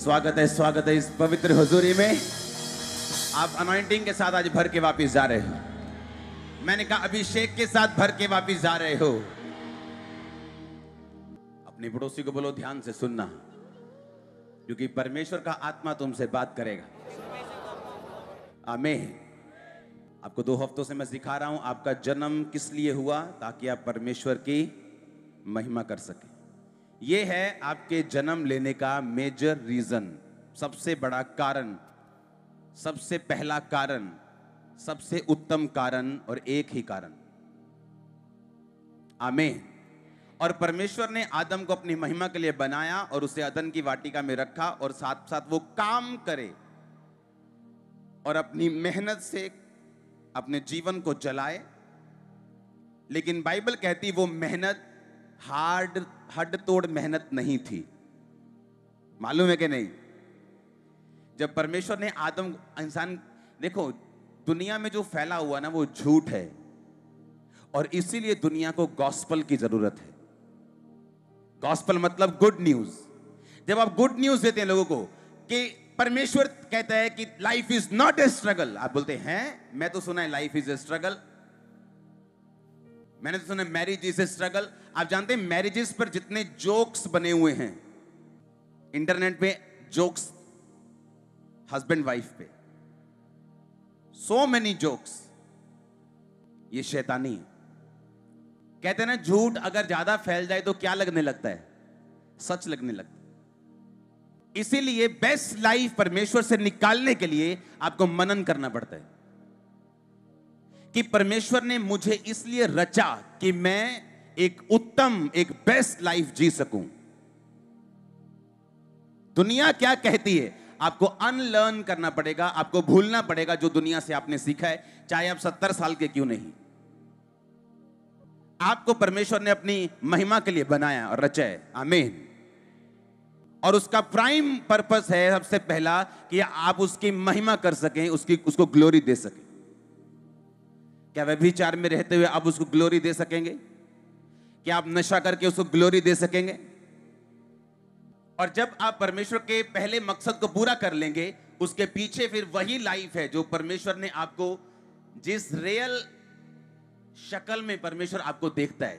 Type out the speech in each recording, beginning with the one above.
स्वागत है इस पवित्र हुजूरी में। आप अनॉइंटिंग के साथ आज भर के वापिस जा रहे हो। मैंने कहा अभिषेक के साथ भर के वापिस जा रहे हो। अपने पड़ोसी को बोलो ध्यान से सुनना, क्योंकि परमेश्वर का आत्मा तुमसे बात करेगा। आमीन। आपको 2 हफ्तों से मैं सिखा रहा हूं आपका जन्म किस लिए हुआ, ताकि आप परमेश्वर की महिमा कर सकें। यह है आपके जन्म लेने का मेजर रीजन, सबसे बड़ा कारण, सबसे पहला कारण, सबसे उत्तम कारण और एक ही कारण। आमीन। और परमेश्वर ने आदम को अपनी महिमा के लिए बनाया और उसे अदन की वाटिका में रखा और साथ साथ वो काम करे और अपनी मेहनत से अपने जीवन को जलाए। लेकिन बाइबल कहती वो मेहनत हड तोड़ मेहनत नहीं थी। मालूम है कि नहीं? जब परमेश्वर ने आदम इंसान, देखो दुनिया में जो फैला हुआ ना वो झूठ है, और इसीलिए दुनिया को गॉस्पल की जरूरत है। गॉस्पल मतलब गुड न्यूज। जब आप गुड न्यूज देते हैं लोगों को कि परमेश्वर कहता है कि life is not a struggle, आप बोलते हैं मैं तो सुना है लाइफ इज ए स्ट्रगल, मैंने तो सुना मैरिज इज ए स्ट्रगल। आप जानते हैं मैरिजेस पर जितने जोक्स बने हुए हैं इंटरनेट पे, जोक्स हस्बैंड वाइफ पे, सो मेनी जोक्स, ये शैतानी है। कहते हैं ना झूठ अगर ज्यादा फैल जाए तो क्या लगने लगता है? सच लगने लगता है। इसीलिए बेस्ट लाइफ परमेश्वर से निकालने के लिए आपको मनन करना पड़ता है कि परमेश्वर ने मुझे इसलिए रचा कि मैं एक उत्तम, एक बेस्ट लाइफ जी सकूं। दुनिया क्या कहती है आपको अनलर्न करना पड़ेगा, आपको भूलना पड़ेगा जो दुनिया से आपने सीखा है, चाहे आप 70 साल के क्यों नहीं। आपको परमेश्वर ने अपनी महिमा के लिए बनाया और रचा है। आमीन। और उसका प्राइम पर्पस है सबसे पहला कि आप उसकी महिमा कर सकें, उसको ग्लोरी दे सकें। क्या व्यभिचार में रहते हुए आप उसको ग्लोरी दे सकेंगे? क्या आप नशा करके उसको ग्लोरी दे सकेंगे? और जब आप परमेश्वर के पहले मकसद को पूरा कर लेंगे, उसके पीछे फिर वही लाइफ है जो परमेश्वर ने आपको, जिस रियल शक्ल में परमेश्वर आपको देखता है।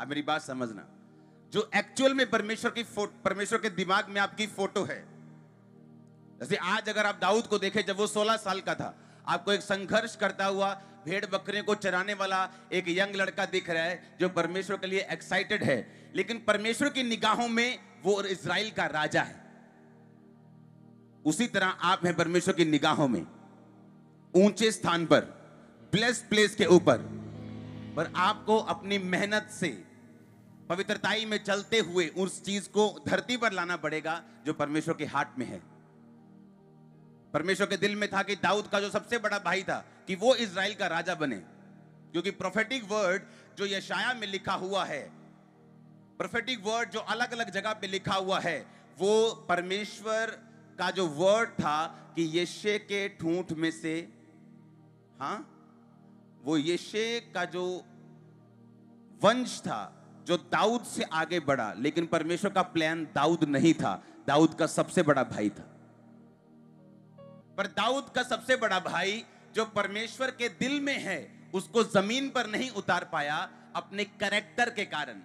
आप मेरी बात समझना, जो एक्चुअल में परमेश्वर के दिमाग में आपकी फोटो है। जैसे आज अगर आप दाऊद को देखें, जब वो 16 साल का था, आपको एक संघर्ष करता हुआ भेड़ बकरियों को चराने वाला एक यंग लड़का दिख रहा है जो परमेश्वर के लिए एक्साइटेड है, लेकिन परमेश्वर की निगाहों में वो इज़राइल का राजा है। उसी तरह आप हैं परमेश्वर की निगाहों में, ऊंचे स्थान पर, ब्लेस्ड प्लेस के ऊपर। पर आपको अपनी मेहनत से पवित्रताई में चलते हुए उस चीज को धरती पर लाना पड़ेगा जो परमेश्वर के हाथ में है। परमेश्वर के दिल में था कि दाऊद का जो सबसे बड़ा भाई था कि वो इज़राइल का राजा बने, क्योंकि प्रोफेटिक वर्ड जो यशाया में लिखा हुआ है, प्रोफेटिक वर्ड जो अलग अलग जगह पे लिखा हुआ है, वो परमेश्वर का जो वर्ड था कि यशे के ठूंठ में से, हाँ, वो यशे का जो वंश था जो दाऊद से आगे बढ़ा, लेकिन परमेश्वर का प्लान दाऊद नहीं था, दाऊद का सबसे बड़ा भाई था। पर दाऊद का सबसे बड़ा भाई जो परमेश्वर के दिल में है, उसको जमीन पर नहीं उतार पाया अपने कैरेक्टर के कारण।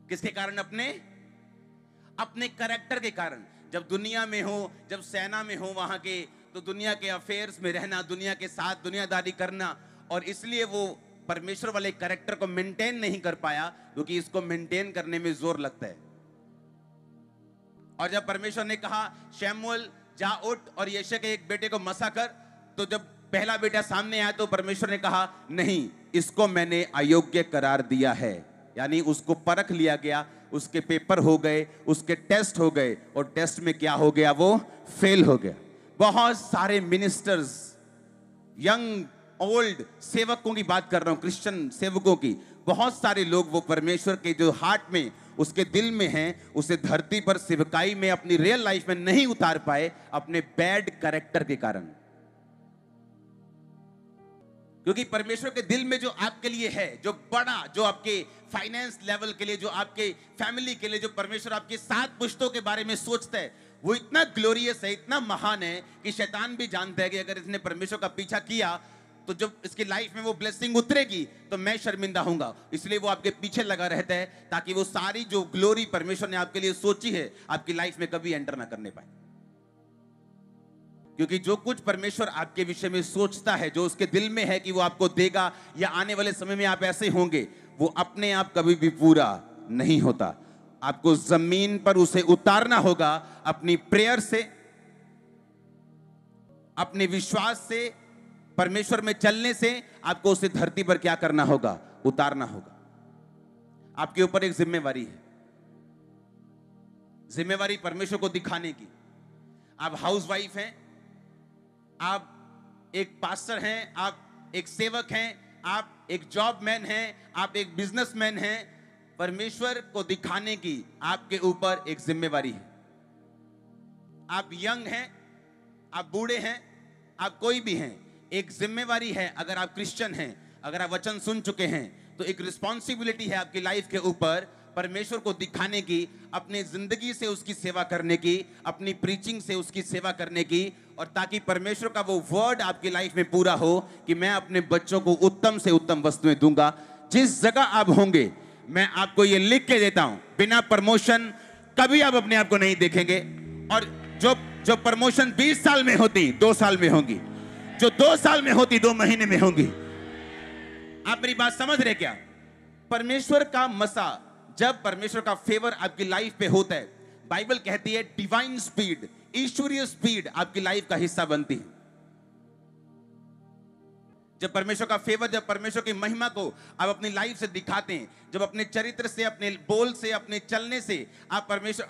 किसके कारण? अपने कैरेक्टर के कारण। जब दुनिया में हो, जब सेना में हो वहां के, तो दुनिया के अफेयर्स में रहना, दुनिया के साथ दुनियादारी करना, और इसलिए वो परमेश्वर वाले कैरेक्टर को मेंटेन नहीं कर पाया, क्योंकि इसको मेंटेन करने में जोर लगता है। और जब परमेश्वर ने कहा शमूएल जा उठ और यशे के एक बेटे को मसा कर, तो जब पहला बेटा सामने आया तो परमेश्वर ने कहा नहीं, इसको मैंने अयोग्य करार दिया है। यानी उसको परख लिया गया, उसके पेपर हो गए, उसके टेस्ट हो गए, और टेस्ट में क्या हो गया? वो फेल हो गया। बहुत सारे मिनिस्टर्स, यंग ओल्ड सेवकों की बात कर रहा हूं, क्रिश्चियन सेवकों की, बहुत सारे लोग वो परमेश्वर के जो हार्ट में, उसके दिल में हैं, उसे धरती पर सेवकाई में, अपनी रियल लाइफ में नहीं उतार पाए अपने बैड कैरेक्टर के कारण। क्योंकि परमेश्वर के दिल में जो आपके लिए है, जो बड़ा, जो आपके फाइनेंस लेवल के लिए, जो आपके फैमिली के लिए, जो परमेश्वर आपके 7 पुश्तों के बारे में सोचता है, वो इतना ग्लोरियस है, इतना महान है कि शैतान भी जानता है कि अगर इसने परमेश्वर का पीछा किया तो जब इसकी लाइफ में वो ब्लेसिंग उतरेगी तो मैं शर्मिंदा होऊंगा। इसलिए वो आपके पीछे लगा रहता है ताकि वो सारी जो ग्लोरी परमेश्वर ने आपके लिए सोची है आपकी लाइफ में कभी एंटर ना करने पाए। क्योंकि जो कुछ परमेश्वर आपके विषय में सोचता है, जो उसके दिल में है कि वो आपको देगा या आने वाले समय में आप ऐसे होंगे, वो अपने आप कभी भी पूरा नहीं होता। आपको जमीन पर उसे उतारना होगा अपनी प्रेयर से, अपने विश्वास से, परमेश्वर में चलने से। आपको उसे धरती पर क्या करना होगा? उतारना होगा। आपके ऊपर एक जिम्मेवारी है, जिम्मेवारी परमेश्वर को दिखाने की। आप हाउसवाइफ हैं, आप एक पास्टर हैं, आप एक सेवक हैं, आप एक जॉबमैन हैं, आप एक बिजनेसमैन हैं। परमेश्वर को दिखाने की आपके ऊपर एक जिम्मेवारी है। आप यंग हैं, आप बूढ़े हैं, आप कोई भी हैं, एक जिम्मेवारी है। अगर आप क्रिश्चियन हैं, अगर आप वचन सुन चुके हैं, तो एक रिस्पॉन्सिबिलिटी है आपकी लाइफ के ऊपर परमेश्वर को दिखाने की, अपनी जिंदगी से उसकी सेवा करने की, अपनी प्रीचिंग से उसकी सेवा करने की, और ताकि परमेश्वर का वो वर्ड आपकी लाइफ में पूरा हो कि मैं अपने बच्चों को उत्तम से उत्तम वस्तुएं दूंगा। जिस जगह आप होंगे, मैं आपको ये लिख के देता हूं, बिना प्रमोशन कभी आप अपने आप को नहीं देखेंगे। और जो प्रमोशन 20 साल में होती 2 साल में होंगी, जो 2 साल में होती 2 महीने में होंगी। आप मेरी बात समझ रहे क्या? परमेश्वर का मसा, जब परमेश्वर का फेवर आपकी लाइफ पे होता है, बाइबल कहती है डिवाइन स्पीड, ईश्वरीय स्पीड आपकी लाइफ का हिस्सा बनती है। जब परमेश्वर का फेवर, जब परमेश्वर की महिमा को आप अपनी लाइफ से दिखाते हैं, जब अपने चरित्र से, अपने बोल से, अपने चलने से आप परमेश्वर,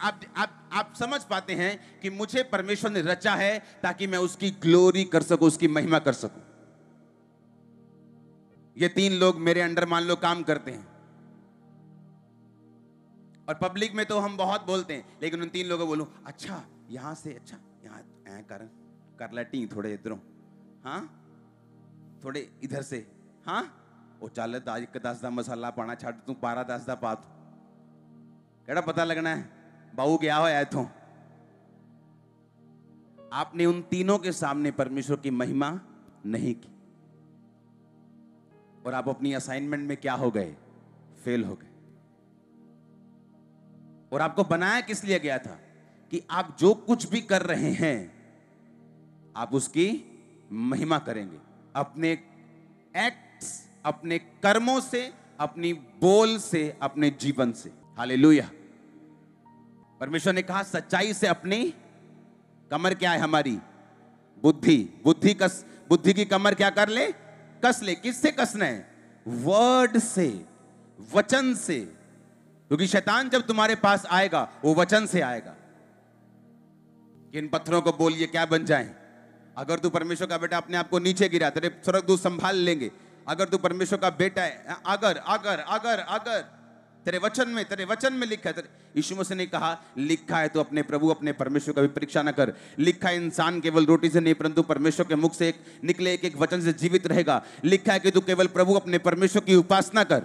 आप समझ पाते हैं कि मुझे परमेश्वर ने रचा है ताकि मैं उसकी ग्लोरी कर सकूं, उसकी महिमा कर सकूं। ये 3 लोग मेरे अंडर मान लो काम करते हैं, और पब्लिक में तो हम बहुत बोलते हैं, लेकिन उन 3 लोगों को बोलूं, अच्छा यहां से, अच्छा यहां कर लेटी थोड़े इधरों, हाँ थोड़े इधर से, हाँ वो चल 10 दा मसाला पाना छड़ तू 12 10 दा पा तू केड़ा पता लगना है बाऊ गया होया इथों। आपने उन तीनों के सामने परमेश्वर की महिमा नहीं की, और आप अपनी असाइनमेंट में क्या हो गए? फेल हो गए। और आपको बनाया किस लिए गया था? कि आप जो कुछ भी कर रहे हैं आप उसकी महिमा करेंगे, अपने एक्ट्स, अपने कर्मों से, अपनी बोल से, अपने जीवन से। हालेलुया। परमेश्वर ने कहा सच्चाई से अपनी कमर क्या है हमारी? बुद्धि। बुद्धि की कमर क्या कर ले? कस ले। किससे कसना है? वर्ड से, वचन से। क्योंकि शैतान जब तुम्हारे पास आएगा वो वचन से आएगा। इन पत्थरों को बोलिए क्या बन जाएं। अगर तू परमेश्वर का बेटा, अपने आप को नीचे गिरा, तेरे स्वर्गदूत संभाल लेंगे। अगर तू परमेश्वर का बेटा है, अगर तेरे वचन में लिखा है, यीशु मसीह ने कहा लिखा है तो अपने प्रभु अपने परमेश्वर का भी परीक्षा न कर। लिखा है इंसान केवल रोटी से नहीं परंतु परमेश्वर के मुख से निकले एक वचन से जीवित रहेगा। लिखा है कि तू केवल प्रभु अपने परमेश्वर की उपासना कर।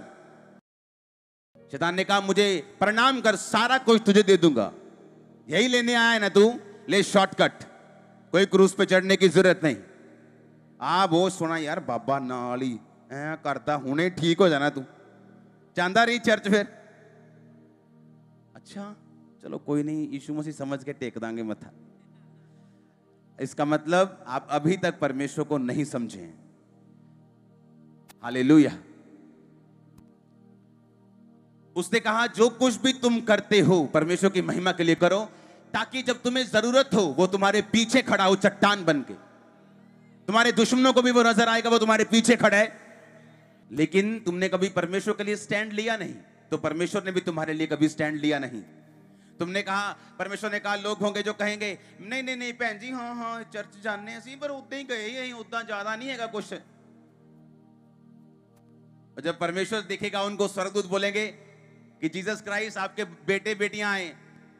शैतान ने कहा मुझे प्रणाम कर, सारा कुछ तुझे दे दूंगा। यही लेने आया है ना तू, ले शॉर्टकट, कोई क्रूज पे चढ़ने की जरूरत नहीं। वो सुना यार बाबा नाली ऐ करता हुने ठीक हो जाना, तू चाहता रही चर्च फिर। अच्छा चलो कोई नहीं, यीशु मसीह समझ के टेक दांगे मथा। इसका मतलब आप अभी तक परमेश्वर को नहीं समझे हैं। हालेलुया। उसने कहा जो कुछ भी तुम करते हो परमेश्वर की महिमा के लिए करो, ताकि जब तुम्हें जरूरत हो वो तुम्हारे पीछे खड़ा हो चट्टान बन के। तुम्हारे दुश्मनों को भी वो नजर आएगा, वो तुम्हारे पीछे खड़ा है। लेकिन तुमने कभी परमेश्वर के लिए स्टैंड लिया नहीं, तो परमेश्वर ने भी तुम्हारे लिए कभी स्टैंड लिया नहीं। तुमने कहा, परमेश्वर ने कहा लोग होंगे जो कहेंगे नहीं नहीं नहीं भैन जी, हाँ हाँ चर्च जाने सी पर उदा ही गए, उदा ज्यादा नहीं है कुछ। जब परमेश्वर देखेगा उनको, स्वर्गदूत बोलेंगे कि जीसस क्राइस्ट आपके बेटे बेटियां आए,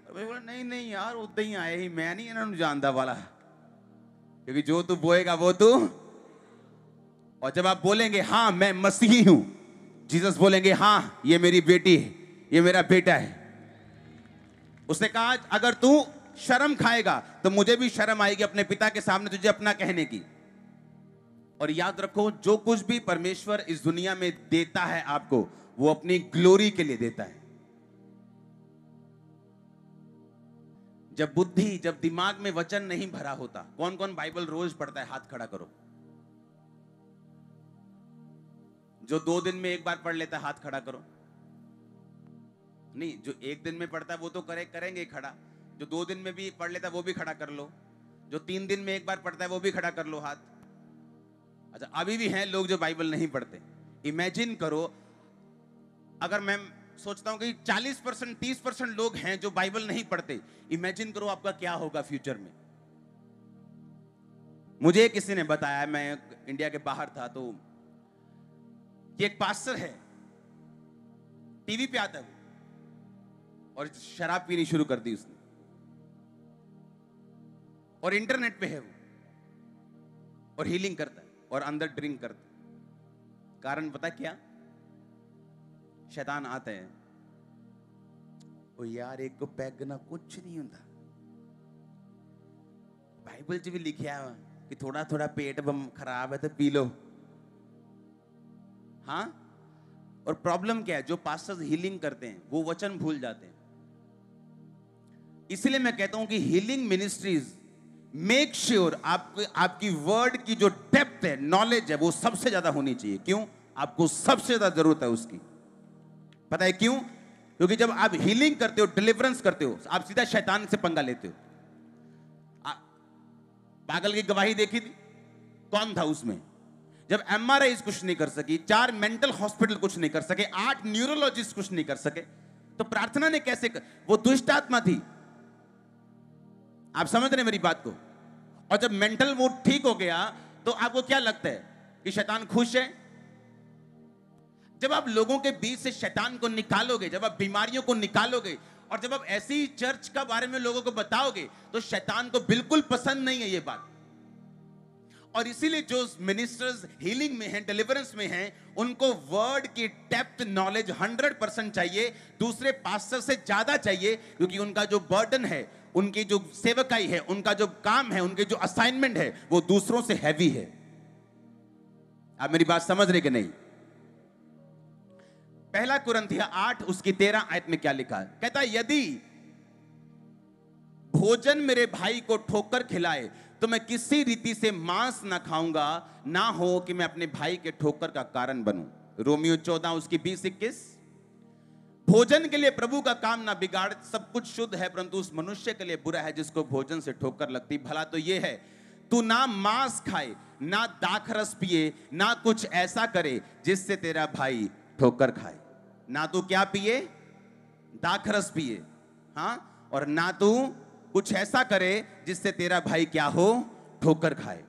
नहीं नहीं यार उदा ही आए ही, मैं नहीं इन्होंने जानता वाला। क्योंकि जो तू बोएगा वो तू। और जब आप बोलेंगे हाँ मैं मसीही हूं, जीसस बोलेंगे हाँ ये मेरी बेटी है, ये मेरा बेटा है। उसने कहा अगर तू शर्म खाएगा तो मुझे भी शर्म आएगी अपने पिता के सामने तुझे अपना कहने की। और याद रखो, जो कुछ भी परमेश्वर इस दुनिया में देता है आपको, वो अपनी ग्लोरी के लिए देता है। जब बुद्धि, जब दिमाग में वचन नहीं भरा होता, कौन कौन बाइबल रोज पढ़ता है? हाथ खड़ा करो। जो 2 दिन में एक बार पढ़ लेता है, हाथ खड़ा करो। नहीं, जो 1 दिन में पढ़ता है वो तो करेंगे खड़ा। जो 2 दिन में भी पढ़ लेता है वो भी खड़ा कर लो। जो 3 दिन में एक बार पढ़ता है वो भी खड़ा कर लो हाथ। अच्छा, अभी भी हैं लोग जो बाइबल नहीं पढ़ते। इमेजिन करो, अगर मैं सोचता हूं कि 40% 30% लोग हैं जो बाइबल नहीं पढ़ते, इमेजिन करो आपका क्या होगा फ्यूचर में। मुझे किसी ने बताया, मैं इंडिया के बाहर था, तो ये एक पास्टर है, टीवी पे आता है वो, और शराब पीनी शुरू कर दी उसने, और इंटरनेट पे है वो, और हीलिंग करता है और अंदर ड्रिंक करता है। कारण पता क्या? शैतान आता है, ओ यार एक को पैग ना कुछ नहीं होता, बाइबल च भी लिखा है कि थोड़ा थोड़ा पेट खराब है तो पी लो। हाँ, और प्रॉब्लम क्या है? जो पास्टर्स हीलिंग करते हैं वो वचन भूल जाते हैं। इसलिए मैं कहता हूं कि हीलिंग मिनिस्ट्रीज मेक श्योर आपकी वर्ड की जो डेप्थ है, नॉलेज है, वो सबसे ज्यादा होनी चाहिए। क्यों? आपको सबसे ज्यादा जरूरत है उसकी। पता है क्यों? क्योंकि जब आप हीलिंग करते हो, डिलीवरेंस करते हो, आप सीधा शैतान से पंगा लेते हो। पागल की गवाही देखी थी, कौन था उसमें? जब एमआरआई कुछ नहीं कर सकी, 4 मेंटल हॉस्पिटल कुछ नहीं कर सके, 8 न्यूरोलॉजिस्ट कुछ नहीं कर सके, तो प्रार्थना ने कैसे वो दुष्ट आत्मा थी। आप समझ रहे हैं मेरी बात को? और जब मेंटल वो ठीक हो गया तो आपको क्या लगता है कि शैतान खुश है? जब आप लोगों के बीच से शैतान को निकालोगे, जब आप बीमारियों को निकालोगे, और जब आप ऐसी चर्च का बारे में लोगों को बताओगे, तो शैतान को बिल्कुल पसंद नहीं है ये बात। और इसीलिए जो मिनिस्टर्स हीलिंग में हैं, डिलीवरेंस में हैं, उनको वर्ड की डेप्थ नॉलेज 100% चाहिए, दूसरे पास्टर से ज्यादा चाहिए, क्योंकि उनका जो बर्डन है, उनकी जो सेवकाई है, उनका जो काम है, उनके जो असाइनमेंट है, वो दूसरों से हैवी है। आप मेरी बात समझ रहे कि नहीं? पहला कुरिन्थियों 8 उसकी 13 आयत में क्या लिखा है? कहता है, यदि भोजन मेरे भाई को ठोकर खिलाए तो मैं किसी रीति से मांस ना खाऊंगा, ना हो कि मैं अपने भाई के ठोकर का कारण बनूं। रोमियो 14 उसकी 20-21। भोजन के लिए प्रभु का काम ना बिगाड़, सब कुछ शुद्ध है, परंतु उस मनुष्य के लिए बुरा है जिसको भोजन से ठोकर लगती। भला तो ये है, तू ना मांस खाए, ना दाखरस पिए, ना कुछ ऐसा करे जिससे तेरा भाई ठोकर खाए। ना तू क्या पिए? दाखरस पिए, हाँ, और ना तू कुछ ऐसा करे जिससे तेरा भाई क्या हो? ठोकर खाए।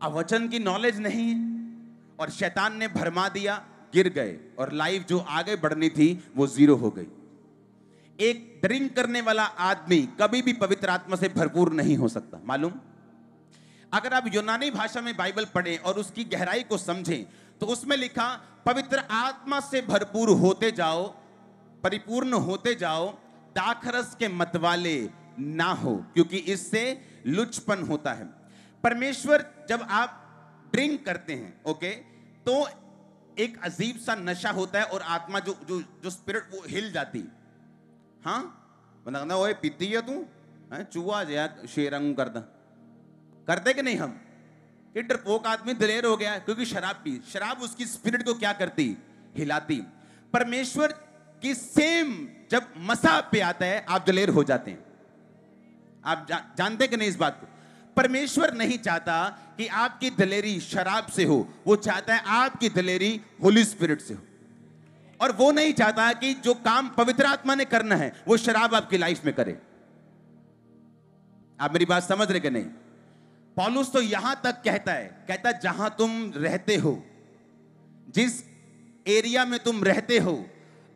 अब वचन की नॉलेज नहीं है और शैतान ने भरमा दिया, गिर गए, और लाइफ जो आगे बढ़नी थी वो 0 हो गई। एक ड्रिंक करने वाला आदमी कभी भी पवित्र आत्मा से भरपूर नहीं हो सकता, मालूम? अगर आप यूनानी भाषा में बाइबल पढ़ें और उसकी गहराई को समझें, तो उसमें लिखा, पवित्र आत्मा से भरपूर होते जाओ, परिपूर्ण होते जाओ, दाखरस के मतवाले ना हो, क्योंकि इससे लुचपन होता है। परमेश्वर, जब आप ड्रिंक करते हैं, ओके, तो एक अजीब सा नशा होता है, और आत्मा जो जो जो स्पिरिट वो हिल जाती। हाँ, मतलब ओए पीती है तू, चूहा जया शेरंग करते कि नहीं हम? कि डरपोक आदमी दिलेर हो गया क्योंकि शराब पी। शराब उसकी स्पिरिट को क्या करती? हिलाती। परमेश्वर की सेम जब मसा पे आता है, आप दिलेर हो जाते हैं। आप जानते कि नहीं इस बात को? परमेश्वर नहीं चाहता कि आपकी दिलेरी शराब से हो, वो चाहता है आपकी दिलेरी होली स्पिरिट से हो। और वो नहीं चाहता कि जो काम पवित्र आत्मा ने करना है वो शराब आपकी लाइफ में करे। आप मेरी बात समझ रहे कि नहीं? पौलुस तो यहां तक कहता है जहां तुम रहते हो, जिस एरिया में तुम रहते हो,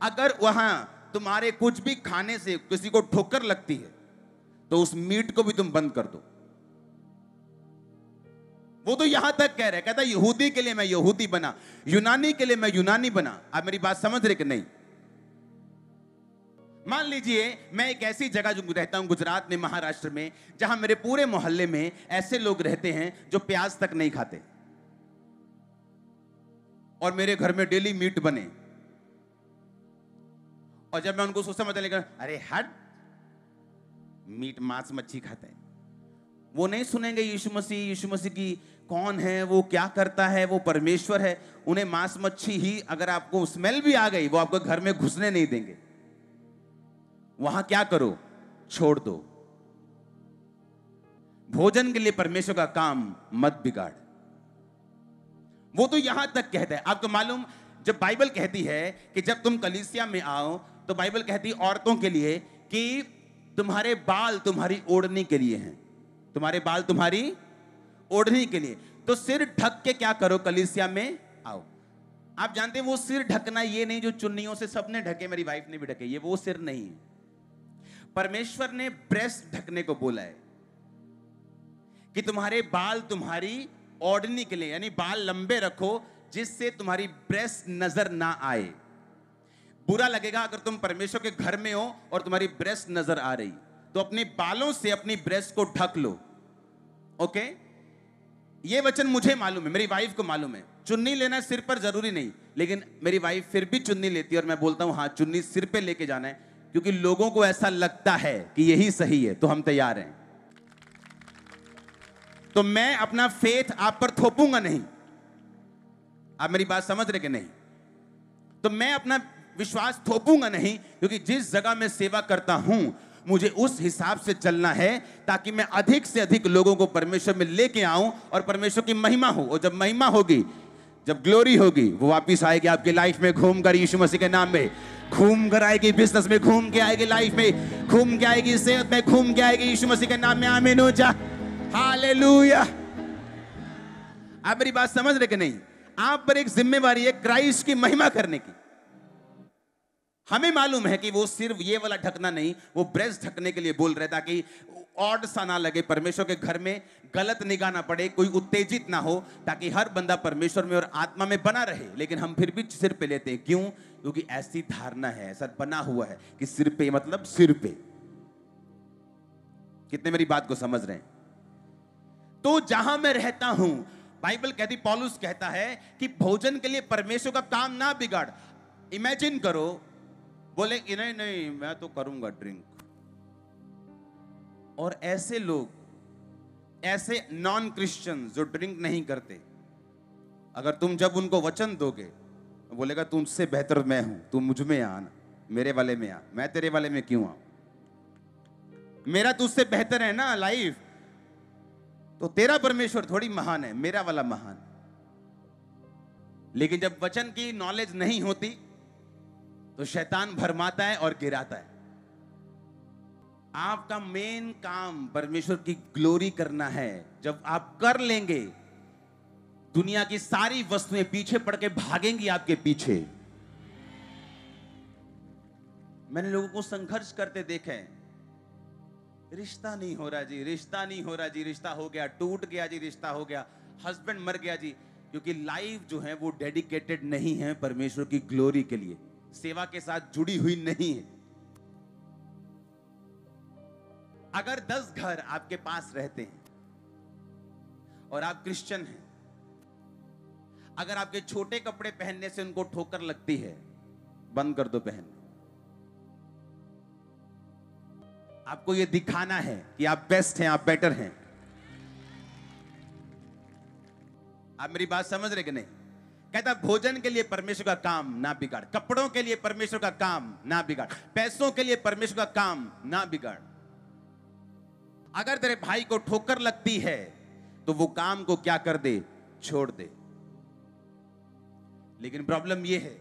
अगर वहां तुम्हारे कुछ भी खाने से किसी को ठोकर लगती है तो उस मीट को भी तुम बंद कर दो। वो तो यहां तक कह रहा है, कहता यहूदी के लिए मैं यहूदी बना, यूनानी के लिए मैं यूनानी बना। आप मेरी बात समझ रहे कि नहीं? मान लीजिए मैं एक ऐसी जगह जो रहता हूं गुजरात में, महाराष्ट्र में, जहां मेरे पूरे मोहल्ले में ऐसे लोग रहते हैं जो प्याज तक नहीं खाते, और मेरे घर में डेली मीट बने, और जब मैं उनको सोचता मतलब अरे हट, मीट मांस मच्छी खाते हैं, वो नहीं सुनेंगे यीशु मसीह की कौन है, वो क्या करता है, वो परमेश्वर है। उन्हें मांस मच्छी ही, अगर आपको स्मेल भी आ गई, वो आपको घर में घुसने नहीं देंगे। वहां क्या करो, छोड़ दो। भोजन के लिए परमेश्वर का काम मत बिगाड़। वो तो यहां तक कहता है। आपको मालूम, जब बाइबल कहती है कि जब तुम कलीसिया में आओ, तो बाइबल कहती है औरतों के लिए कि तुम्हारे बाल तुम्हारी ओढ़नी के लिए हैं, तुम्हारे बाल तुम्हारी ओढ़नी के लिए। तो सिर ढक के क्या करो, कलीसिया में आओ। आप जानते हैं वो सिर ढकना ये नहीं जो चुन्नियों से सबने ढके, मेरी वाइफ ने भी ढके, ये वो सिर नहीं है। परमेश्वर ने ब्रेस्ट ढकने को बोला है कि तुम्हारे बाल तुम्हारी ओढ़नी के लिए, यानी बाल लंबे रखो जिससे तुम्हारी ब्रेस्ट नजर ना आए। बुरा लगेगा अगर तुम परमेश्वर के घर में हो और तुम्हारी ब्रेस्ट नजर आ रही, तो अपने बालों से अपनी ब्रेस्ट को ढक लो। ओके, ये वचन मुझे मालूम है, मेरी वाइफ को मालूम है। चुन्नी लेना सिर पर जरूरी नहीं, लेकिन मेरी वाइफ फिर भी चुन्नी लेती है, और मैं बोलता हूं हाँ चुन्नी सिर पे लेके जाना है, क्योंकि लोगों को ऐसा लगता है कि यही सही है, तो हम तैयार हैं। तो मैं अपना फेथ आप पर थोपूंगा नहीं। आप मेरी बात समझ रहे कि नहीं? तो मैं अपना विश्वास थोपूंगा नहीं, क्योंकि जिस जगह मैं सेवा करता हूं मुझे उस हिसाब से चलना है, ताकि मैं अधिक से अधिक लोगों को परमेश्वर में लेके आऊं और परमेश्वर की महिमा हो। और जब महिमा होगी, जब ग्लोरी होगी, वो वापिस आएगी आपकी लाइफ में घूम कर, यीशु मसीह के नाम में घूम कर आएगी, बिजनेस में घूम के आएगी, लाइफ में घूम के आएगी, सेहत में घूम के आएगी, यीशु मसीह के नाम में। आमीन हो जा, हालेलुया। आप मेरी बात समझ रहे कि नहीं? आप पर एक जिम्मेवारी है क्राइस्ट की महिमा करने की। हमें मालूम है कि वो सिर्फ ये वाला ढकना नहीं, वो ब्रेस्ट ढकने के लिए बोल रहे, ताकि ऑड सा ना लगे, परमेश्वर के घर में गलत निगाह ना पड़े, कोई उत्तेजित ना हो, ताकि हर बंदा परमेश्वर में और आत्मा में बना रहे। लेकिन हम फिर भी सिर पे लेते हैं, क्यों? क्योंकि ऐसी धारणा है, ऐसा बना हुआ है कि सिर पे मतलब सिर पे। कितने मेरी बात को समझ रहे हैं? तो जहां मैं रहता हूं, बाइबल कहती, पौलुस कहता है कि भोजन के लिए परमेश्वर का काम ना बिगाड़। इमेजिन करो, बोले नहीं नहीं मैं तो करूंगा ड्रिंक, और ऐसे लोग, ऐसे नॉन क्रिश्चियन जो ड्रिंक नहीं करते, अगर तुम जब उनको वचन दोगे, बोलेगा तुमसे बेहतर मैं हूं, तू मुझ में आ ना, मेरे वाले में आ, मैं तेरे वाले में क्यों आऊं? मेरा तुझसे बेहतर है ना लाइफ, तो तेरा परमेश्वर थोड़ी महान है, मेरा वाला महान। लेकिन जब वचन की नॉलेज नहीं होती तो शैतान भरमाता है और गिराता है। आपका मेन काम परमेश्वर की ग्लोरी करना है। जब आप कर लेंगे, दुनिया की सारी वस्तुएं पीछे पड़ के भागेंगी आपके पीछे। मैंने लोगों को संघर्ष करते देखा है, रिश्ता नहीं हो रहा जी, रिश्ता नहीं हो रहा जी, रिश्ता हो गया, टूट गया जी, रिश्ता हो गया, हस्बैंड मर गया जी, क्योंकि लाइफ जो है वो डेडिकेटेड नहीं है परमेश्वर की ग्लोरी के लिए, सेवा के साथ जुड़ी हुई नहीं है। अगर 10 घर आपके पास रहते हैं और आप क्रिश्चियन हैं, अगर आपके छोटे कपड़े पहनने से उनको ठोकर लगती है, बंद कर दो पहनना। आपको यह दिखाना है कि आप बेस्ट हैं, आप बेटर हैं। आप मेरी बात समझ रहे कि नहीं? कहता भोजन के लिए परमेश्वर का काम ना बिगाड़, कपड़ों के लिए परमेश्वर का काम ना बिगाड़, पैसों के लिए परमेश्वर का काम ना बिगाड़। अगर तेरे भाई को ठोकर लगती है तो वो काम को क्या कर दे, छोड़ दे। लेकिन प्रॉब्लम यह है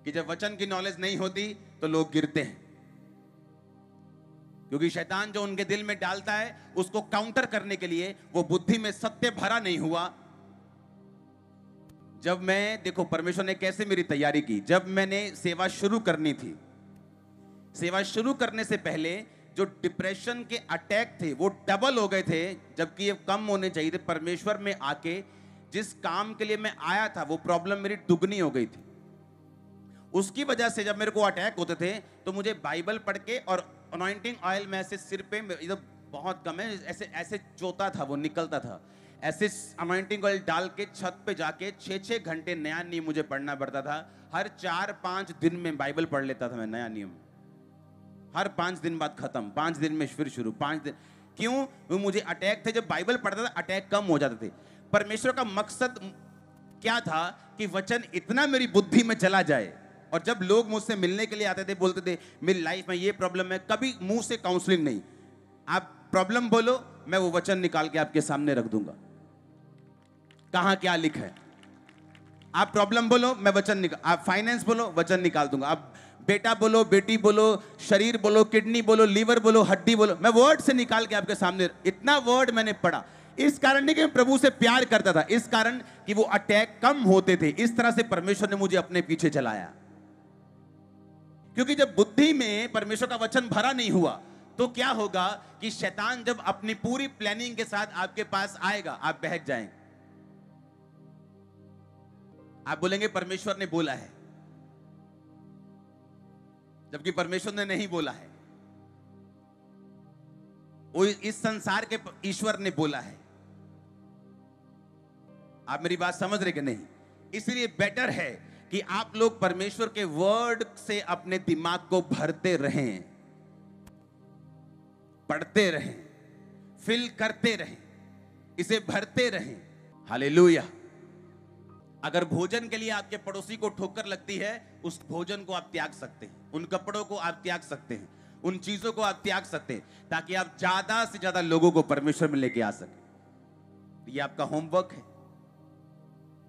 कि जब वचन की नॉलेज नहीं होती तो लोग गिरते हैं, क्योंकि शैतान जो उनके दिल में डालता है उसको काउंटर करने के लिए वो बुद्धि में सत्य भरा नहीं हुआ। जब मैं, देखो परमेश्वर ने कैसे मेरी तैयारी की, जब मैंने सेवा शुरू करनी थी, सेवा शुरू करने से पहले जो डिप्रेशन के अटैक थे वो डबल हो गए थे, जबकि ये कम होने चाहिए थे। परमेश्वर में आके जिस काम के लिए मैं आया था वो प्रॉब्लम मेरी दुगनी हो गई थी। उसकी वजह से जब मेरे को अटैक होते थे तो मुझे बाइबल पढ़ के और अनॉइंटिंग ऑयल में ऐसे सिर पे, इधर बहुत कम है, ऐसे ऐसे चोता था, वो निकलता था, ऐसे अनॉइंटिंग ऑयल डाल के छत पे जाके 6-6 घंटे नया नियम मुझे पढ़ना पड़ता था। हर 4-5 दिन में बाइबल पढ़ लेता था मैं, नया नियम। हर 5 दिन बाद खत्म, 5 दिन में फिर शुरू, 5 दिन। क्यों? वो मुझे अटैक थे, जब बाइबल पढ़ता था अटैक कम हो जाते थे। परमेश्वर का मकसद क्या था कि वचन इतना मेरी बुद्धि में चला जाए, और जब लोग मुझसे मिलने के लिए आते थे, बोलते थे मेरी लाइफ में ये प्रॉब्लम है, कभी मुंह से काउंसलिंग नहीं, आप प्रॉब्लम बोलो, मैं वो वचन निकाल के आपके सामने रख दूंगा, कहां क्या लिखा है। आप प्रॉब्लम बोलो, मैं वचन निकाल, आप फाइनेंस बोलो, वचन निकाल दूंगा। आप बेटा बोलो, बेटी बोलो, शरीर बोलो, किडनी बोलो, लीवर बोलो, हड्डी बोलो, मैं वर्ड से निकाल के आपके सामने। इतना वर्ड मैंने पढ़ा, इस कारण नहीं कि मैं प्रभु से प्यार करता था, इस कारण कि वो अटैक कम होते थे। इस तरह से परमेश्वर ने मुझे अपने पीछे चलाया। क्योंकि जब बुद्धि में परमेश्वर का वचन भरा नहीं हुआ तो क्या होगा कि शैतान जब अपनी पूरी प्लानिंग के साथ आपके पास आएगा, आप बहक जाएंगे। आप बोलेंगे परमेश्वर ने बोला है, जबकि परमेश्वर ने नहीं बोला है, वो इस संसार के ईश्वर ने बोला है। आप मेरी बात समझ रहे कि नहीं? इसलिए बेटर है कि आप लोग परमेश्वर के वर्ड से अपने दिमाग को भरते रहें, पढ़ते रहें, फिल करते रहें, इसे भरते रहें। हालेलुया। अगर भोजन के लिए आपके पड़ोसी को ठोकर लगती है, उस भोजन को आप त्याग सकते हैं, उन कपड़ों को आप त्याग सकते हैं, उन चीजों को आप त्याग सकते हैं, ताकि आप ज्यादा से ज्यादा लोगों को परमेश्वर में लेके आ सके। ये आपका होमवर्क है।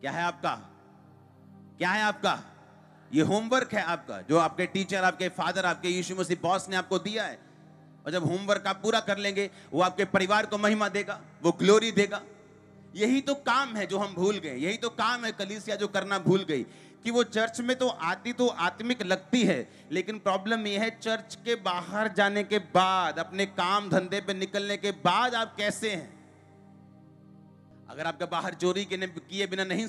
क्या है आपका? क्या है आपका? ये होमवर्क है आपका, जो आपके टीचर, आपके फादर, आपके यीशु मसीह बॉस ने आपको दिया है। और जब होमवर्क आप पूरा कर लेंगे, वो आपके परिवार को महिमा देगा, वो ग्लोरी देगा। यही तो काम है जो हम भूल गए, यही तो काम है कलीसिया जो करना भूल गई, कि वो चर्च में तो आती तो आत्मिक लगती है, लेकिन प्रॉब्लम ये है चर्च के बाहर जाने के बाद, अपने काम धंधे पे निकलने के बाद आप कैसे हैं। अगर आपका बाहर चोरी किए बिना नहीं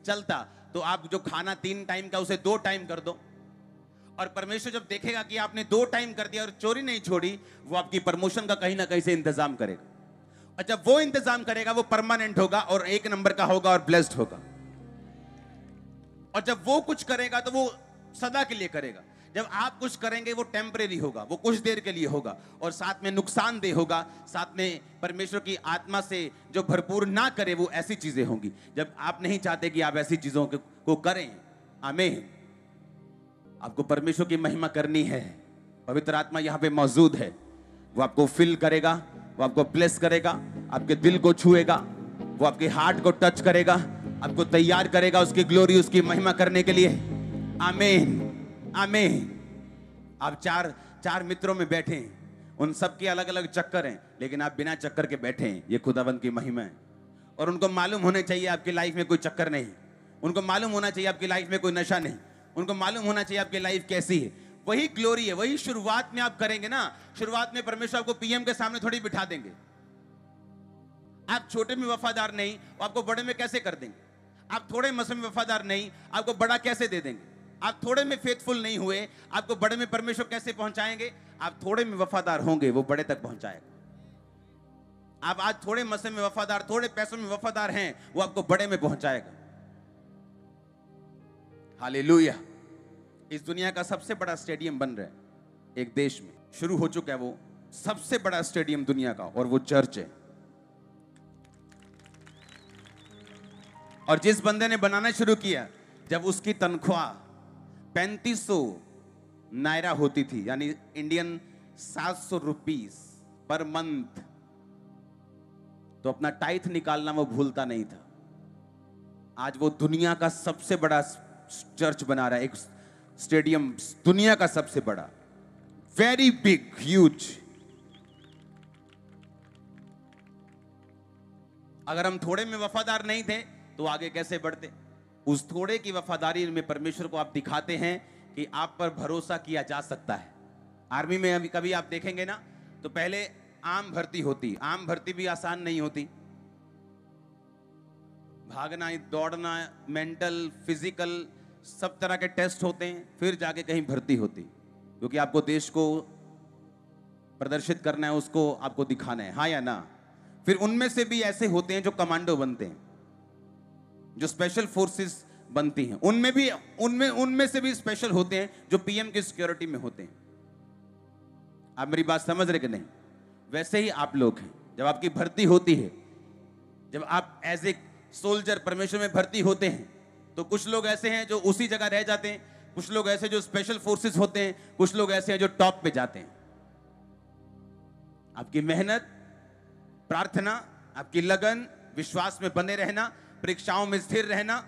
चलता, तो आप जो खाना 3 टाइम का उसे 2 टाइम कर दो, और परमेश्वर जब देखेगा कि आपने 2 टाइम कर दिया और चोरी नहीं छोड़ी, वो आपकी प्रमोशन का कहीं ना कहीं से इंतजाम करेगा। और जब वो इंतजाम करेगा, वो परमानेंट होगा और 1 नंबर का होगा और ब्लेस्ड होगा। और जब वो कुछ करेगा तो वो सदा के लिए करेगा। जब आप कुछ करेंगे वो टेम्परेरी होगा, वो कुछ देर के लिए होगा, और साथ में नुकसानदेह होगा, साथ में परमेश्वर की आत्मा से जो भरपूर ना करे वो ऐसी चीजें होंगी जब आप नहीं चाहते कि आप ऐसी चीजों को करें। आमीन। आपको परमेश्वर की महिमा करनी है, पवित्र आत्मा यहाँ पे मौजूद है, वो आपको फिल करेगा, वो आपको ब्लेस करेगा, आपके दिल को छुएगा, वो आपके हार्ट को टच करेगा, आपको तैयार करेगा उसकी ग्लोरी, उसकी महिमा करने के लिए। आमीन, आमीन। आप चार मित्रों में बैठे हैं, उन सब के अलग अलग चक्कर हैं, लेकिन आप बिना चक्कर के बैठे हैं। ये खुदावंत की महिमा है। और उनको मालूम होने चाहिए आपकी लाइफ में कोई चक्कर नहीं, उनको मालूम होना चाहिए आपकी लाइफ में कोई नशा नहीं, उनको मालूम होना चाहिए आपकी लाइफ कैसी है। वही ग्लोरी है, वही शुरुआत में आप करेंगे ना। शुरुआत में परमेश्वर आपको पीएम के सामने थोड़ी बिठा देंगे। आप छोटे में वफादार नहीं, आपको बड़े में कैसे कर देंगे? आप थोड़े मसले में वफादार नहीं, आपको बड़ा कैसे दे देंगे? आप थोड़े में फेथफुल नहीं हुए, आपको बड़े में परमेश्वर कैसे पहुंचाएंगे? आप थोड़े में वफादार होंगे, वो बड़े तक पहुंचाएगा। आप आज थोड़े मसले में वफादार, थोड़े पैसों में वफादार हैं, वो आपको बड़े में पहुंचाएगा। हालेलुया। इस दुनिया का सबसे बड़ा स्टेडियम बन रहा है एक देश में, शुरू हो चुका है वो सबसे बड़ा स्टेडियम दुनिया का, और वो चर्च है। और जिस बंदे ने बनाना शुरू किया, जब उसकी तनख्वाह 3500 नायरा होती थी, यानी इंडियन 700 रुपीस पर मंथ, तो अपना टाइथ निकालना वो भूलता नहीं था। आज वो दुनिया का सबसे बड़ा चर्च बना रहा है, एक स्टेडियम, दुनिया का सबसे बड़ा, वेरी बिग, ह्यूज। अगर हम थोड़े में वफादार नहीं थे तो आगे कैसे बढ़ते? उस थोड़े की वफादारी में परमेश्वर को आप दिखाते हैं कि आप पर भरोसा किया जा सकता है। आर्मी में अभी कभी आप देखेंगे ना, तो पहले आम भर्ती होती। आम भर्ती भी आसान नहीं होती, भागना, दौड़ना, मेंटल, फिजिकल, सब तरह के टेस्ट होते हैं, फिर जाके कहीं भर्ती होती, क्योंकि आपको देश को प्रदर्शित करना है, उसको आपको दिखाना है, हाँ या ना। फिर उनमें से भी ऐसे होते हैं जो कमांडो बनते हैं, जो स्पेशल फोर्सेस बनती हैं, उनमें से भी स्पेशल होते हैं जो पीएम की सिक्योरिटी में होते हैं। आप मेरी बात समझ रहे कि नहीं? वैसे ही आप लोग हैं, जब आपकी भर्ती होती है, जब आप एज ए सोल्जर परमेश्वर में भर्ती होते हैं, तो कुछ लोग ऐसे हैं जो उसी जगह रह जाते हैं, कुछ लोग ऐसे जो स्पेशल फोर्सेस होते हैं, कुछ लोग ऐसे हैं जो टॉप पे जाते हैं। आपकी मेहनत, प्रार्थना, आपकी लगन, विश्वास में बने रहना, परीक्षाओं में स्थिर रहना,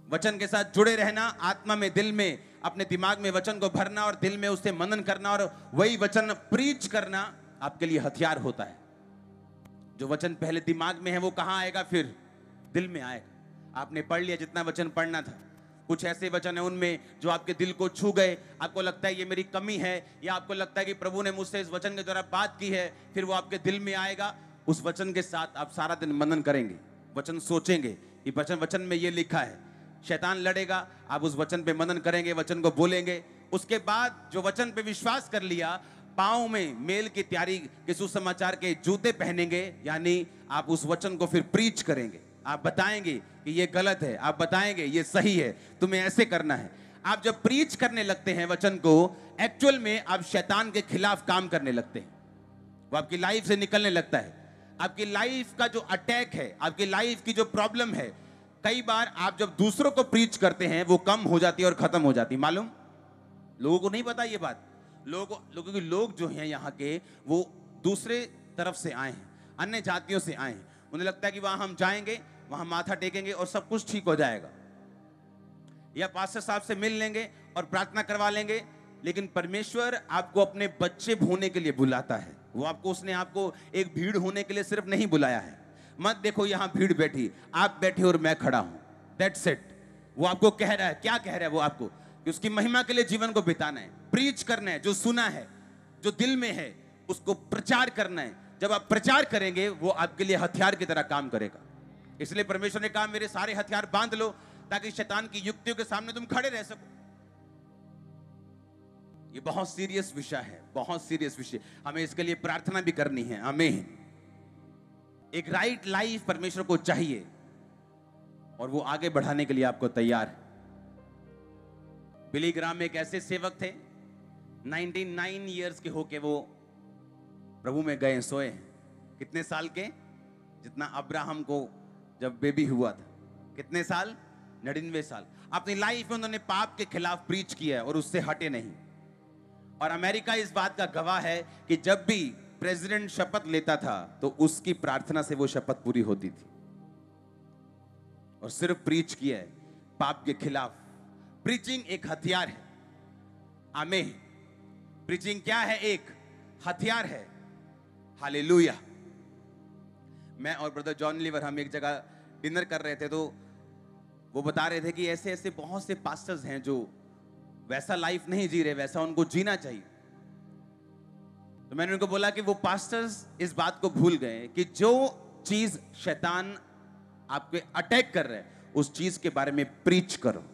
वचन के साथ जुड़े रहना, आत्मा में, दिल में, अपने दिमाग में वचन को भरना और दिल में उससे मनन करना और वही वचन प्रीच करना आपके लिए हथियार होता है। जो वचन पहले दिमाग में है वो कहां आएगा? फिर दिल में आएगा। आपने पढ़ लिया जितना वचन पढ़ना था, कुछ ऐसे वचन है उनमें जो आपके दिल को छू गए, आपको लगता है ये मेरी कमी है, या आपको लगता है कि प्रभु ने मुझसे इस वचन के द्वारा बात की है, फिर वो आपके दिल में आएगा। उस वचन के साथ आप सारा दिन मनन करेंगे, वचन सोचेंगे कि वचन में ये लिखा है। शैतान लड़ेगा, आप उस वचन पे मनन करेंगे, वचन को बोलेंगे। उसके बाद जो वचन पे विश्वास कर लिया, पांव में मेल की तैयारी के सुसमाचार के जूते पहनेंगे, यानी आप उस वचन को फिर प्रीच करेंगे। आप बताएंगे कि ये गलत है, आप बताएंगे ये सही है, तुम्हें ऐसे करना है। आप जब प्रीच करने लगते हैं वचन को, एक्चुअल में आप शैतान के खिलाफ काम करने लगते हैं, वो आपकी लाइफ से निकलने लगता है। आपकी लाइफ का जो अटैक है, आपकी लाइफ की जो प्रॉब्लम है, कई बार आप जब दूसरों को प्रीच करते हैं वो कम हो जाती है और खत्म हो जाती है। मालूम? लोगों को नहीं पता ये बात। लोगों के लोग जो हैं यहाँ के, वो दूसरे तरफ से आए हैं, अन्य जातियों से आए हैं। उन्हें लगता है कि वहां हम जाएंगे, वहां माथा टेकेंगे और सब कुछ ठीक हो जाएगा, या पास्टर साहब से मिल लेंगे और प्रार्थना करवा लेंगे। लेकिन परमेश्वर आपको अपने बच्चे होने के लिए बुलाता है। उसने आपको एक भीड़ होने के लिए सिर्फ नहीं बुलाया है। मत देखो यहां भीड़ बैठी, आप बैठे और मैं खड़ा हूं, दैट्स इट। वो आपको कह रहा है, क्या कह रहा है वो आपको? कि उसकी महिमा के लिए जीवन को बिताना है, प्रीच करना है, जो सुना है, जो दिल में है, उसको प्रचार करना है। जब आप प्रचार करेंगे, वो आपके लिए हथियार की तरह काम करेगा। इसलिए परमेश्वर ने कहा, मेरे सारे हथियार बांध लो, ताकि शैतान की युक्तियों के सामने तुम खड़े रह सको। ये बहुत सीरियस विषय है, बहुत सीरियस विषय। हमें इसके लिए प्रार्थना भी करनी है। आमीन। एक राइट लाइफ परमेश्वर को चाहिए और वो आगे बढ़ाने के लिए आपको तैयार है। बिली ग्राम एक ऐसे सेवक थे, 99 इयर्स के होके वो प्रभु में गए, सोए हैं। कितने साल के? जितना अब्राहम को जब बेबी हुआ था। कितने साल? 99 साल। अपनी लाइफ में उन्होंने पाप के खिलाफ प्रीच किया और उससे हटे नहीं। और अमेरिका इस बात का गवाह है कि जब भी प्रेसिडेंट शपथ लेता था तो उसकी प्रार्थना से वो शपथ पूरी होती थी। और सिर्फ प्रीच किया है पाप के खिलाफ। प्रीचिंग एक हथियार है। आमीन। प्रीचिंग क्या है? एक हथियार है। हालेलुया। मैं और ब्रदर जॉन लीवर हम एक जगह डिनर कर रहे थे, तो वो बता रहे थे कि ऐसे ऐसे बहुत से पास्टर्स हैं जो वैसा लाइफ नहीं जी रहे, वैसा उनको जीना चाहिए। तो मैंने उनको बोला कि वो पास्टर्स इस बात को भूल गए कि जो चीज शैतान आपके अटैक कर रहे हैं, उस चीज के बारे में प्रीच करो,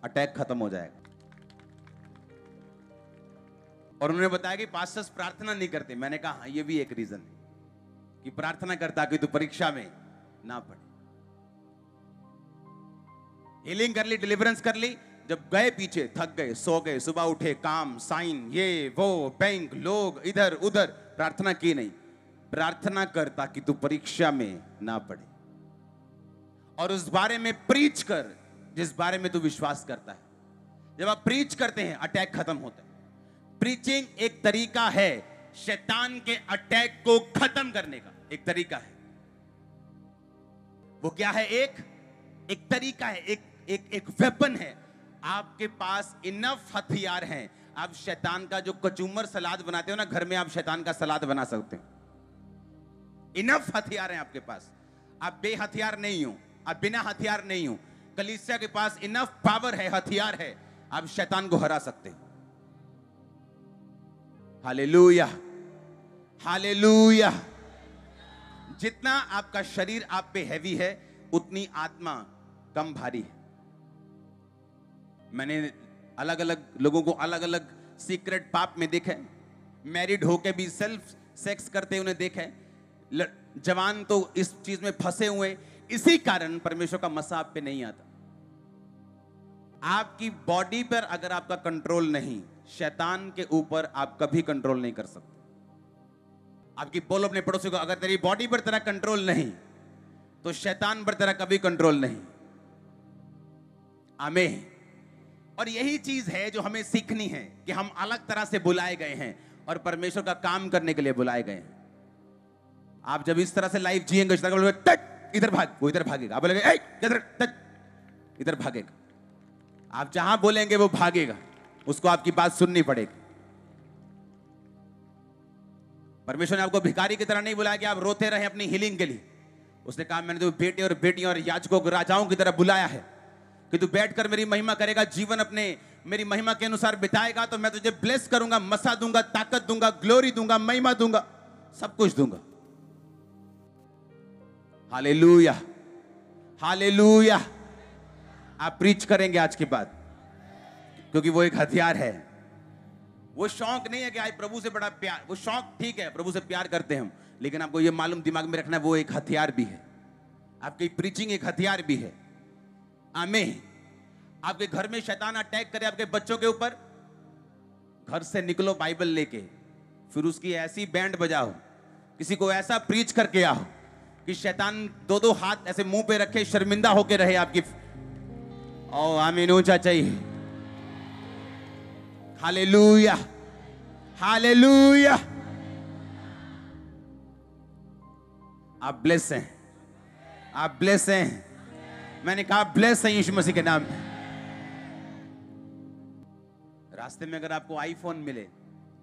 अटैक खत्म हो जाएगा। और उन्होंने बताया कि पास्टर्स प्रार्थना नहीं करते। मैंने कहा हाँ, ये भी एक रीजन है कि प्रार्थना करता कि तू परीक्षा में ना पड़े। हीलिंग कर ली, डिलीवरेंस कर ली, जब गए पीछे थक गए, सो गए, सुबह उठे, काम, साइन, ये वो, बैंक, लोग, इधर उधर, प्रार्थना की नहीं। प्रार्थना करता कि तू परीक्षा में ना पड़े, और उस बारे में प्रीच कर जिस बारे में तू विश्वास करता है। जब आप प्रीच करते हैं, अटैक खत्म होता है। प्रीचिंग एक तरीका है शैतान के अटैक को खत्म करने का, एक तरीका है। वो क्या है? एक तरीका है, एक वेपन है। आपके पास इनफ हथियार हैं। आप शैतान का जो कचूमर सलाद बनाते हो ना घर में, आप शैतान का सलाद बना सकते हो। इनफ हथियार हैं आपके पास। आप बेहथियार नहीं हो, आप बिना हथियार नहीं हो। कलीसिया के पास इनफ पावर है, हथियार है, आप शैतान को हरा सकते हो। Hallelujah, hallelujah. जितना आपका शरीर आप पे हैवी है, उतनी आत्मा कम भारी है। मैंने अलग अलग लोगों को अलग अलग सीक्रेट पाप में देखा है। मैरिड होके भी सेल्फ सेक्स करते उन्हें देखा है। जवान तो इस चीज में फंसे हुए, इसी कारण परमेश्वर का मसा आप पे नहीं आता। आपकी बॉडी पर अगर आपका कंट्रोल नहीं, शैतान के ऊपर आप कभी कंट्रोल नहीं कर सकते। आपकी बोलो अपने पड़ोसी को, अगर तेरी बॉडी पर तेरा कंट्रोल नहीं तो शैतान पर तेरा कभी कंट्रोल नहीं। आमीन। और यही चीज है जो हमें सीखनी है कि हम अलग तरह से बुलाए गए हैं और परमेश्वर का काम करने के लिए बुलाए गए हैं। आप जब इस तरह से लाइफ जिएंगे, इधर भाग, वो इधर भागेगा। आप बोलेंगे इधर भागेगा। आप जहां बोलेंगे वो भागेगा, उसको आपकी बात सुननी पड़ेगी। परमेश्वर ने आपको भिखारी की तरह नहीं बुलाया कि आप रोते रहे अपनी हीलिंग के लिए। उसने कहा मैंने तो बेटे और बेटियों और याजकों को राजाओं की तरह बुलाया है कि तू बैठकर मेरी महिमा करेगा, जीवन अपने मेरी महिमा के अनुसार बिताएगा तो मैं तुझे ब्लेस करूंगा, मसा दूंगा, ताकत दूंगा, ग्लोरी दूंगा, महिमा दूंगा, सब कुछ दूंगा। Hallelujah, hallelujah. आप प्रीच करेंगे आज के बाद, क्योंकि वो एक हथियार है। वो शौक नहीं है कि आज प्रभु से बड़ा प्यार, वो शौक ठीक है, प्रभु से प्यार करते हैं हम, लेकिन आपको ये मालूम दिमाग में रखना है वो एक हथियार भी है। आपकी प्रीचिंग एक हथियार भी है। आमीन। आपके घर में शैतान अटैक करे आपके बच्चों के ऊपर, घर से निकलो बाइबल लेके, फिर उसकी ऐसी बैंड बजाओ, किसी को ऐसा प्रीच करके आओ कि शैतान दो दो हाथ ऐसे मुंह पे रखे शर्मिंदा होके रहे आपकी। ओ आमीन, ऊंचा चाहिए। Hallelujah, hallelujah. आप ब्लेस हैं, आप ब्लेस हैं। मैंने कहा ब्लेस है यीशु मसीह के नाम में। रास्ते में अगर आपको आईफोन मिले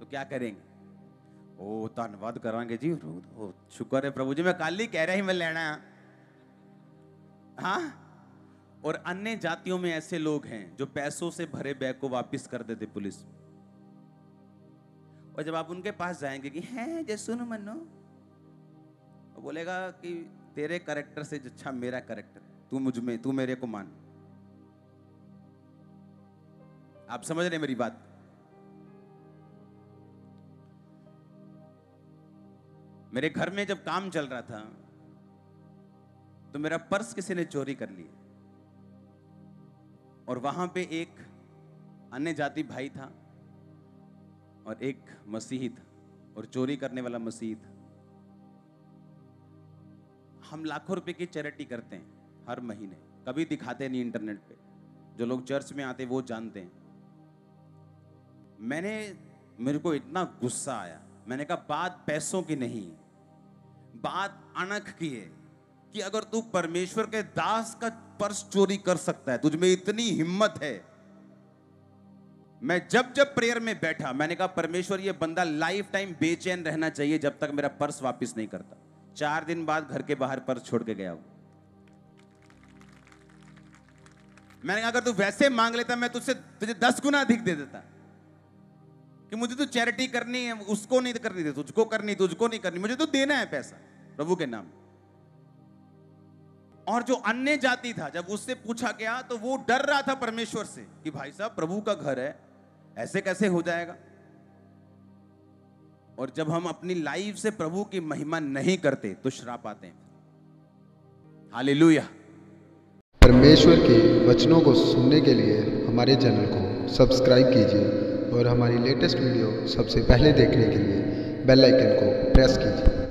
तो क्या करेंगे? ओ धन्यवाद करांगे जी, ओ शुक्र है प्रभु जी, मैं कल ही कह रहा ही मैं लेना। हाँ। और अन्य जातियों में ऐसे लोग हैं जो पैसों से भरे बैग को वापस कर देते पुलिस। और जब आप उनके पास जाएंगे कि हैं जे सुन मनो, वो बोलेगा कि तेरे कैरेक्टर से अच्छा मेरा कैरेक्टर, तू मुझ में, तू मेरे को मान। आप समझ रहे मेरी बात? मेरे घर में जब काम चल रहा था तो मेरा पर्स किसी ने चोरी कर लिया, और वहां पे एक अन्य जाति भाई था और एक मसीही था, और चोरी करने वाला मसीही था। हम लाखों रुपए की चैरिटी करते हैं हर महीने, कभी दिखाते नहीं इंटरनेट पे, जो लोग चर्च में आते वो जानते हैं। मेरे को इतना गुस्सा आया, मैंने कहा बात पैसों की नहीं, बात अनख की है कि अगर तू परमेश्वर के दास का पर्स चोरी कर सकता है, तुझ में इतनी हिम्मत है। मैं जब जब प्रेयर में बैठा मैंने कहा परमेश्वर ये बंदा लाइफ टाइम बेचैन रहना चाहिए जब तक मेरा पर्स वापस नहीं करता। 4 दिन बाद घर के बाहर पर्स छोड़ के गया हूं। मैंने कहा अगर तू वैसे मांग लेता मैं तुझे 10 गुना अधिक दे देता, कि मुझे तो चैरिटी करनी है, उसको नहीं करनी थी, तुझको करनी, तुझको नहीं करनी, मुझे तो देना है पैसा प्रभु के नाम। और जो अन्य जाति था, जब उससे पूछा गया तो वो डर रहा था परमेश्वर से कि भाई साहब प्रभु का घर है, ऐसे कैसे हो जाएगा। और जब हम अपनी लाइफ से प्रभु की महिमा नहीं करते तो श्राप आते हैं। हालेलुया। परमेश्वर के वचनों को सुनने के लिए हमारे चैनल को सब्सक्राइब कीजिए और हमारी लेटेस्ट वीडियो सबसे पहले देखने के लिए बेल आइकन को प्रेस कीजिए।